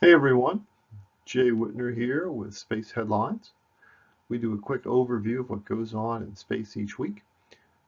Hey everyone, Jay Whitner here with Space Headlines. We do a quick overview of what goes on in space each week,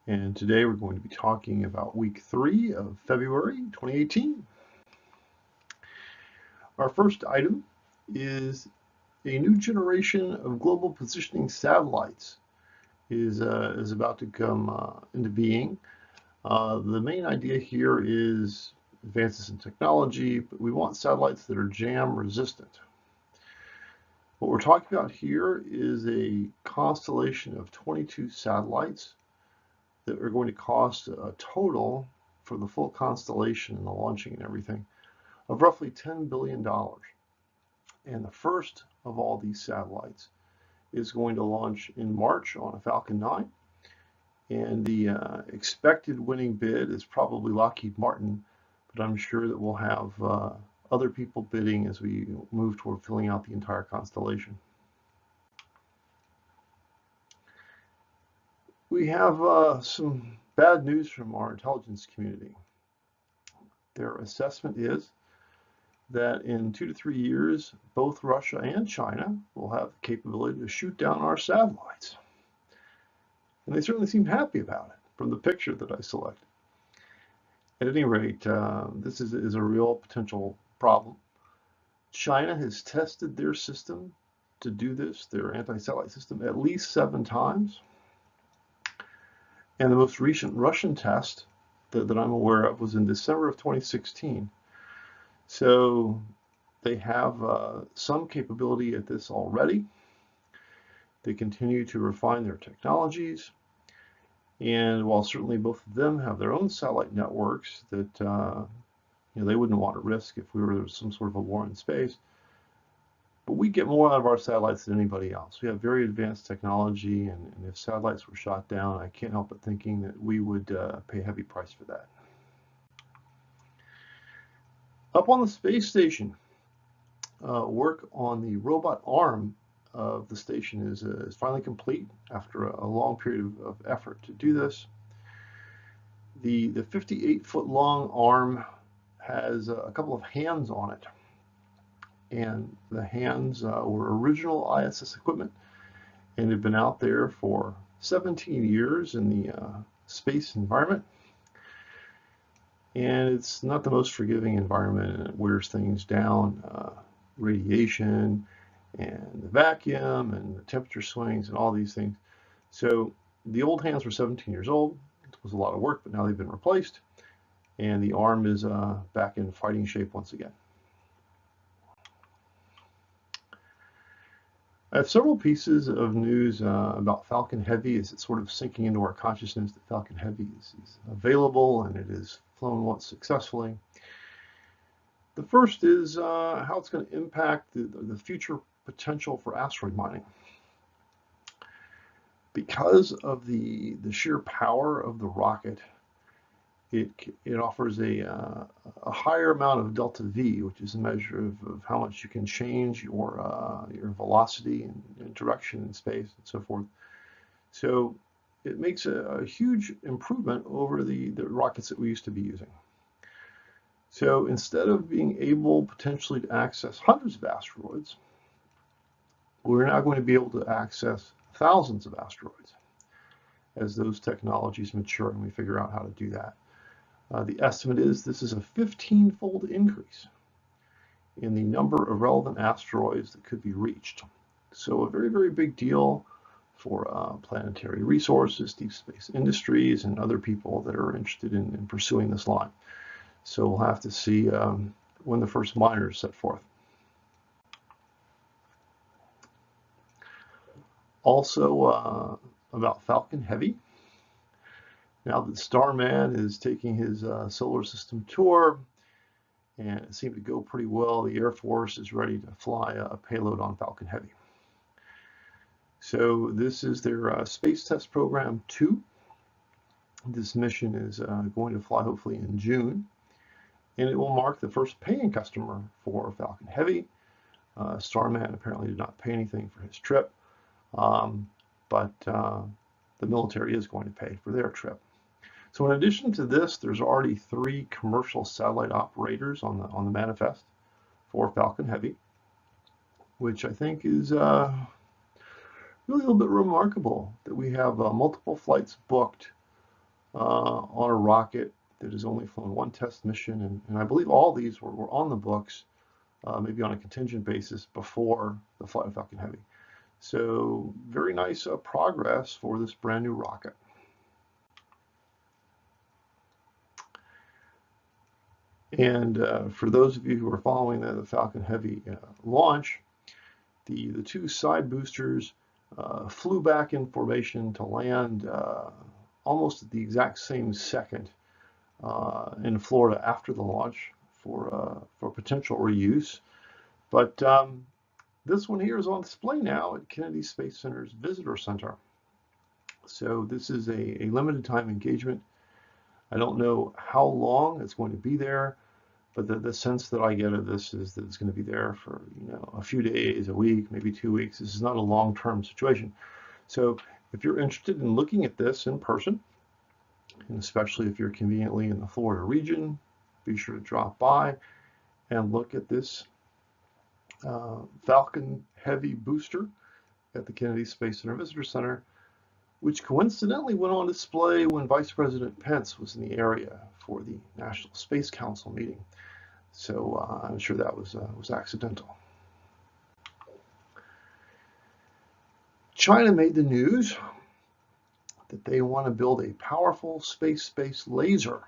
and today we're going to be talking about week 3 of February 2018. Our first item is a new generation of global positioning satellites is about to come into being. The main idea here is advances in technology, but we want satellites that are jam resistant. What we're talking about here is a constellation of 22 satellites that are going to cost a total for the full constellation and the launching and everything of roughly $10 billion. And the first of all these satellites is going to launch in March on a Falcon 9. And the expected winning bid is probably Lockheed Martin, but I'm sure that we'll have other people bidding as we move toward filling out the entire constellation. We have some bad news from our intelligence community. Their assessment is that in 2 to 3 years, both Russia and China will have the capability to shoot down our satellites. And they certainly seem happy about it from the picture that I selected. At any rate, this is a real potential problem. China has tested their system to do this, their anti-satellite system, at least 7 times. And the most recent Russian test that I'm aware of was in December of 2016. So they have some capability at this already. They continue to refine their technologies. And while certainly both of them have their own satellite networks that they wouldn't want to risk if we were some sort of a war in space, but we get more out of our satellites than anybody else. We have very advanced technology, and if satellites were shot down, I can't help but thinking that we would pay a heavy price for that. Up on the space station, work on the robot arm of the station is finally complete after a long period of effort to do this. The 58-foot long arm has a couple of hands on it. And the hands were original ISS equipment and have been out there for 17 years in the space environment. And it's not the most forgiving environment, and it wears things down, radiation and the vacuum and the temperature swings and all these things. So the old hands were 17 years old. It was a lot of work, but now they've been replaced. And the arm is back in fighting shape once again. I have several pieces of news about Falcon Heavy as it's sort of sinking into our consciousness that Falcon Heavy is available and it is flown once successfully. The first is how it's going to impact the future potential for asteroid mining. Because of the sheer power of the rocket, it offers a higher amount of delta V, which is a measure of how much you can change your velocity and direction in space and so forth. So it makes a huge improvement over the rockets that we used to be using. So instead of being able potentially to access hundreds of asteroids, we're now going to be able to access thousands of asteroids as those technologies mature and we figure out how to do that. The estimate is this is a 15-fold increase in the number of relevant asteroids that could be reached. So a very, very big deal for planetary resources, deep space industries, and other people that are interested in pursuing this line. So we'll have to see when the first miners set forth. Also about Falcon Heavy. Now that Starman is taking his solar system tour, and it seemed to go pretty well, the Air Force is ready to fly a payload on Falcon Heavy. So this is their Space Test Program 2. This mission is going to fly hopefully in June, and it will mark the first paying customer for Falcon Heavy. Starman apparently did not pay anything for his trip, but the military is going to pay for their trip. So in addition to this, there's already 3 commercial satellite operators on the manifest for Falcon Heavy, which I think is really a little bit remarkable that we have multiple flights booked on a rocket that has only flown one test mission, and I believe all these were on the books, maybe on a contingent basis before the flight of Falcon Heavy. So very nice progress for this brand new rocket. And for those of you who are following the Falcon Heavy launch, the two side boosters flew back in formation to land almost at the exact same second in Florida after the launch for potential reuse. But this one here is on display now at Kennedy Space Center's Visitor Center. So this is a limited time engagement. I don't know how long it's going to be there, but the sense that I get of this is that it's going to be there for, you know, a few days, a week, maybe 2 weeks. This is not a long-term situation. So if you're interested in looking at this in person, and especially if you're conveniently in the Florida region, be sure to drop by and look at this Falcon Heavy booster at the Kennedy Space Center Visitor Center, which coincidentally went on display when Vice President Pence was in the area for the National Space Council meeting. So I'm sure that was accidental. China made the news that they want to build a powerful space-based laser,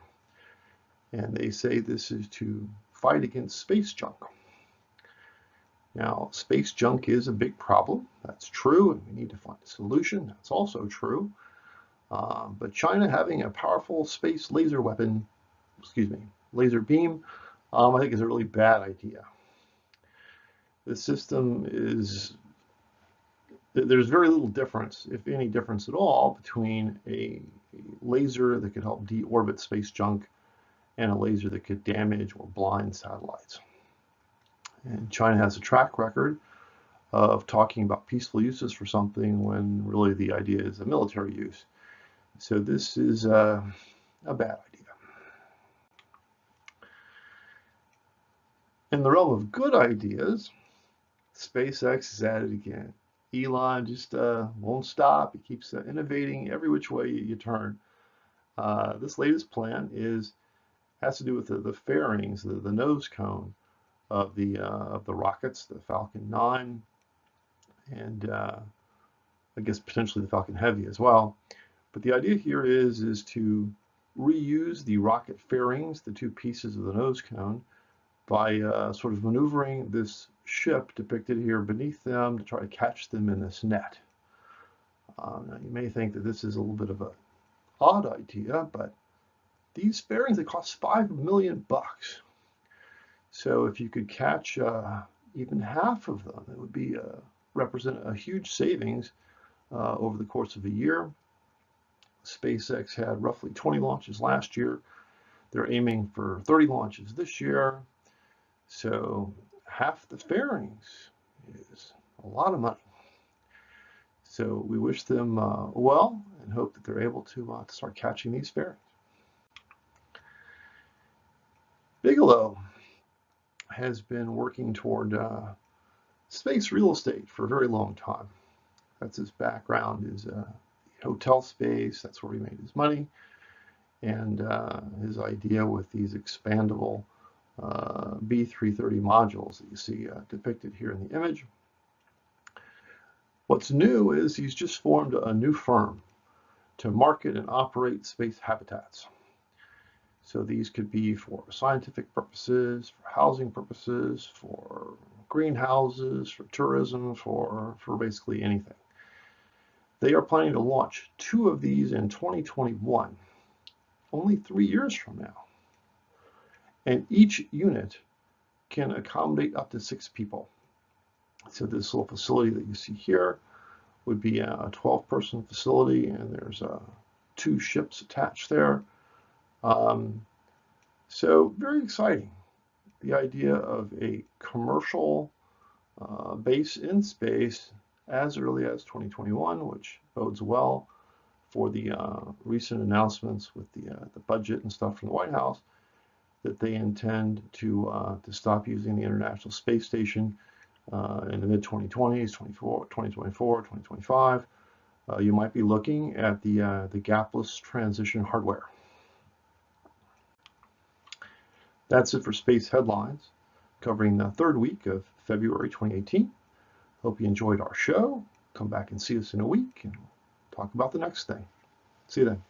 and they say this is to fight against space junk. Now, space junk is a big problem. That's true, and we need to find a solution. That's also true. But China having a powerful space laser weapon, laser beam, I think is a really bad idea. The system is, there's very little difference, if any difference at all, between a laser that could help deorbit space junk and a laser that could damage or blind satellites. And China has a track record of talking about peaceful uses for something when really the idea is a military use. So this is a bad idea. In the realm of good ideas, SpaceX is at it again. Elon just won't stop. He keeps innovating every which way you turn. This latest plan has to do with the fairings, the nose cone of the rockets, the Falcon 9, and I guess potentially the Falcon Heavy as well. But the idea here is to reuse the rocket fairings, the two pieces of the nose cone, by sort of maneuvering this ship depicted here beneath them to try to catch them in this net. Now you may think that this is a little bit of an odd idea, but these fairings, they cost $5 million. So if you could catch even half of them, it would be represent a huge savings over the course of a year. SpaceX had roughly 20 launches last year. They're aiming for 30 launches this year. So half the fairings is a lot of money. So we wish them well and hope that they're able to start catching these fairings. Bigelow has been working toward space real estate for a very long time. That's his background, is hotel space. That's where he made his money. And his idea with these expandable B330 modules that you see depicted here in the image. What's new is he's just formed a new firm to market and operate space habitats. So these could be for scientific purposes, for housing purposes, for greenhouses, for tourism, for basically anything. They are planning to launch 2 of these in 2021, only 3 years from now. And each unit can accommodate up to 6 people. So this little facility that you see here would be a 12-person facility, and there's 2 ships attached there. So very exciting. The idea of a commercial base in space as early as 2021, which bodes well for the recent announcements with the budget and stuff from the White House. that they intend to stop using the International Space Station in the mid-2020s, 2024, 2025. You might be looking at the gapless transition hardware. That's it for Space Headlines, covering the third week of February 2018. Hope you enjoyed our show. Come back and see us in a week and talk about the next thing. See you then.